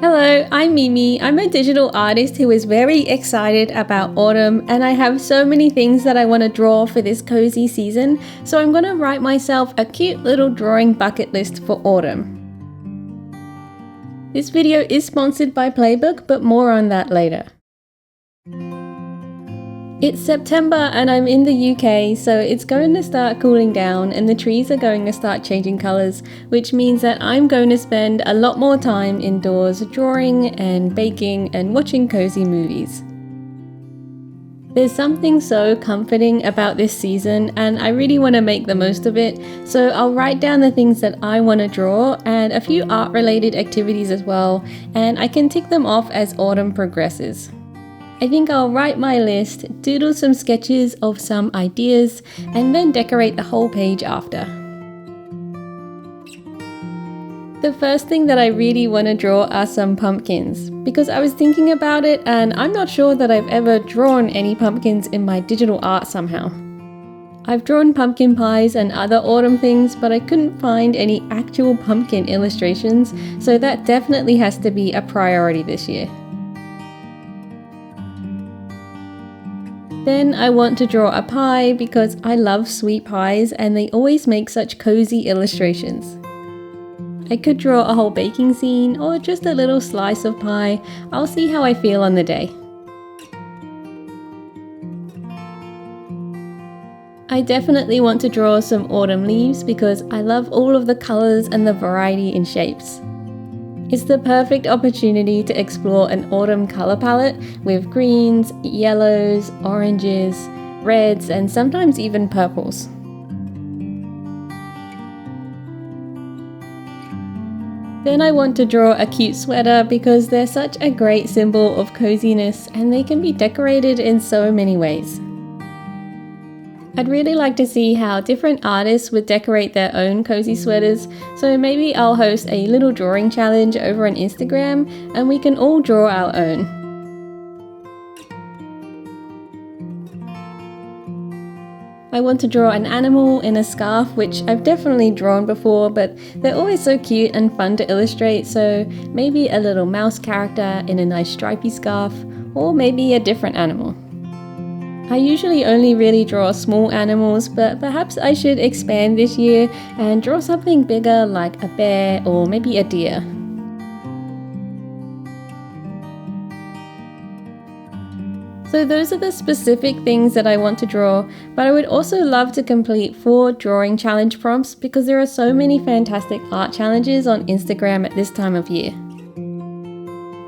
Hello, I'm Mimi. I'm a digital artist who is very excited about autumn, and I have so many things that I want to draw for this cozy season, so I'm going to write myself a cute little drawing bucket list for autumn. This video is sponsored by Playbook, but more on that later. It's September and I'm in the UK, so it's going to start cooling down and the trees are going to start changing colours, which means that I'm going to spend a lot more time indoors drawing and baking and watching cozy movies. There's something so comforting about this season and I really want to make the most of it, so I'll write down the things that I want to draw and a few art related activities as well, and I can tick them off as autumn progresses. I think I'll write my list, doodle some sketches of some ideas, and then decorate the whole page after. The first thing that I really want to draw are some pumpkins, because I was thinking about it and I'm not sure that I've ever drawn any pumpkins in my digital art somehow. I've drawn pumpkin pies and other autumn things, but I couldn't find any actual pumpkin illustrations, so that definitely has to be a priority this year. Then I want to draw a pie because I love sweet pies and they always make such cozy illustrations. I could draw a whole baking scene or just a little slice of pie. I'll see how I feel on the day. I definitely want to draw some autumn leaves because I love all of the colours and the variety in shapes. It's the perfect opportunity to explore an autumn colour palette with greens, yellows, oranges, reds, and sometimes even purples. Then I want to draw a cute sweater because they're such a great symbol of coziness and they can be decorated in so many ways. I'd really like to see how different artists would decorate their own cozy sweaters, so maybe I'll host a little drawing challenge over on Instagram and we can all draw our own. I want to draw an animal in a scarf, which I've definitely drawn before, but they're always so cute and fun to illustrate, so maybe a little mouse character in a nice stripy scarf, or maybe a different animal. I usually only really draw small animals, but perhaps I should expand this year and draw something bigger like a bear or maybe a deer. So those are the specific things that I want to draw, but I would also love to complete 4 drawing challenge prompts because there are so many fantastic art challenges on Instagram at this time of year.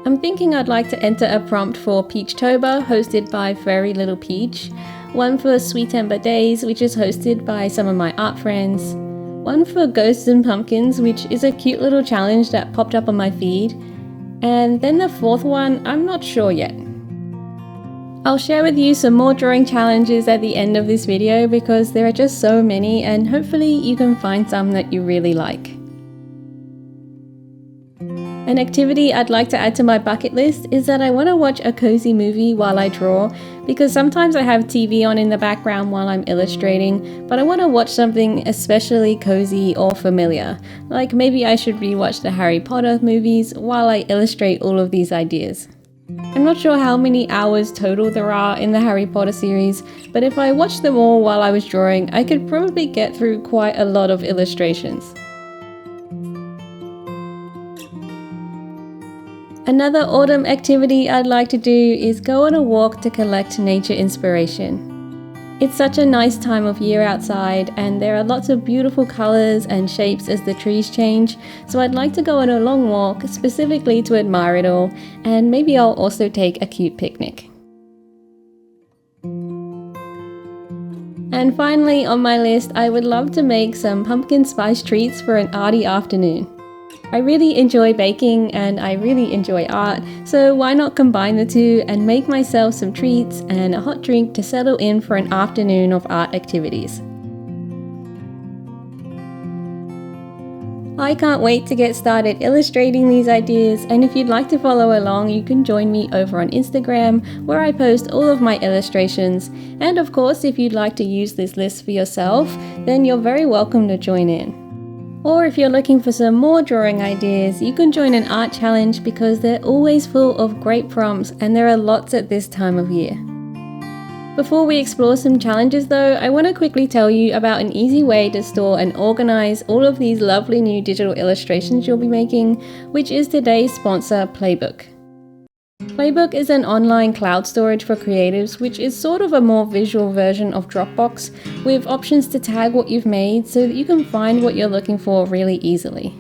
I'm thinking I'd like to enter a prompt for Peachtober, hosted by furrylittlepeach, one for Sweetember Days, which is hosted by some of my art friends, one for Ghosts and Pumpkins, which is a cute little challenge that popped up on my feed, and then the 4th one, I'm not sure yet. I'll share with you some more drawing challenges at the end of this video because there are just so many and hopefully you can find some that you really like. An activity I'd like to add to my bucket list is that I want to watch a cozy movie while I draw, because sometimes I have TV on in the background while I'm illustrating, but I want to watch something especially cozy or familiar, like maybe I should rewatch the Harry Potter movies while I illustrate all of these ideas. I'm not sure how many hours total there are in the Harry Potter series, but if I watched them all while I was drawing, I could probably get through quite a lot of illustrations. Another autumn activity I'd like to do is go on a walk to collect nature inspiration. It's such a nice time of year outside and there are lots of beautiful colours and shapes as the trees change, so I'd like to go on a long walk specifically to admire it all, and maybe I'll also take a cute picnic. And finally on my list, I would love to make some pumpkin spice treats for an arty afternoon. I really enjoy baking and I really enjoy art, so why not combine the two and make myself some treats and a hot drink to settle in for an afternoon of art activities. I can't wait to get started illustrating these ideas, and if you'd like to follow along, you can join me over on Instagram where I post all of my illustrations, and of course if you'd like to use this list for yourself, then you're very welcome to join in. Or if you're looking for some more drawing ideas, you can join an art challenge because they're always full of great prompts and there are lots at this time of year. Before we explore some challenges though, I want to quickly tell you about an easy way to store and organize all of these lovely new digital illustrations you'll be making, which is today's sponsor, Playbook. Playbook is an online cloud storage for creatives, which is sort of a more visual version of Dropbox, with options to tag what you've made so that you can find what you're looking for really easily.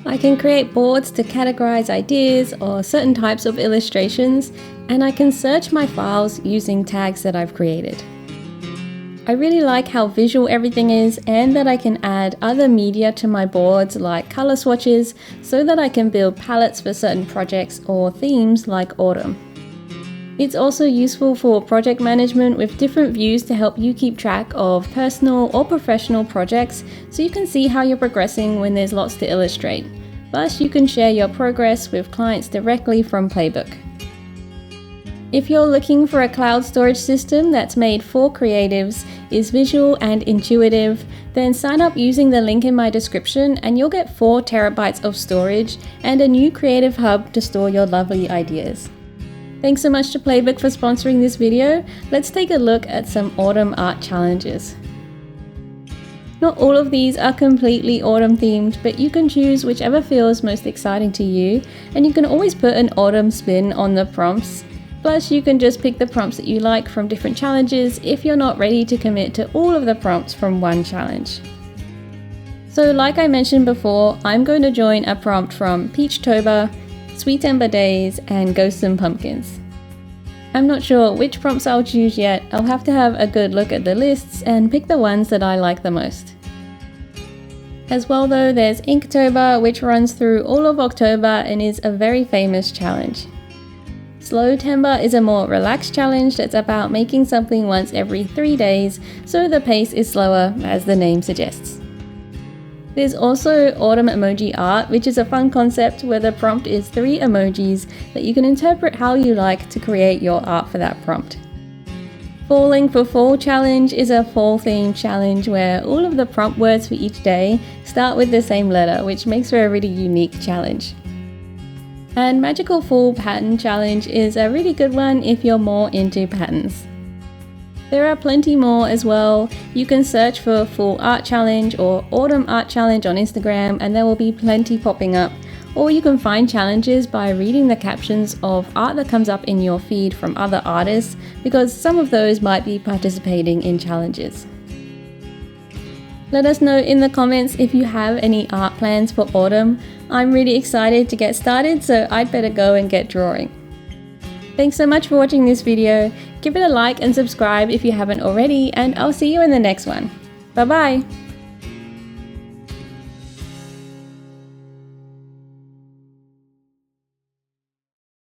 I can create boards to categorize ideas or certain types of illustrations, and I can search my files using tags that I've created. I really like how visual everything is and that I can add other media to my boards like color swatches so that I can build palettes for certain projects or themes like autumn. It's also useful for project management with different views to help you keep track of personal or professional projects so you can see how you're progressing when there's lots to illustrate. Plus, you can share your progress with clients directly from Playbook. If you're looking for a cloud storage system that's made for creatives, is visual and intuitive, then sign up using the link in my description and you'll get 4 terabytes of storage and a new creative hub to store your lovely ideas. Thanks so much to Playbook for sponsoring this video. Let's take a look at some autumn art challenges. Not all of these are completely autumn themed, but you can choose whichever feels most exciting to you, and you can always put an autumn spin on the prompts. Plus, you can just pick the prompts that you like from different challenges if you're not ready to commit to all of the prompts from one challenge. So like I mentioned before, I'm going to join a prompt from Peachtober, Sweet Ember Days, and Ghosts and Pumpkins. I'm not sure which prompts I'll choose yet. I'll have to have a good look at the lists and pick the ones that I like the most. As well though, there's Inktober, which runs through all of October and is a very famous challenge. Slowtember is a more relaxed challenge that's about making something once every 3 days, so the pace is slower, as the name suggests. There's also Autumn Emoji Art, which is a fun concept where the prompt is 3 emojis that you can interpret how you like to create your art for that prompt. Falling for Fall Challenge is a fall themed challenge where all of the prompt words for each day start with the same letter, which makes for a really unique challenge. And Magical Fall Pattern Challenge is a really good one if you're more into patterns. There are plenty more as well. You can search for Fall Art Challenge or Autumn Art Challenge on Instagram and there will be plenty popping up. Or you can find challenges by reading the captions of art that comes up in your feed from other artists, because some of those might be participating in challenges. Let us know in the comments if you have any art plans for autumn. I'm really excited to get started, so I'd better go and get drawing. Thanks so much for watching this video. Give it a like and subscribe if you haven't already, and I'll see you in the next one. Bye bye!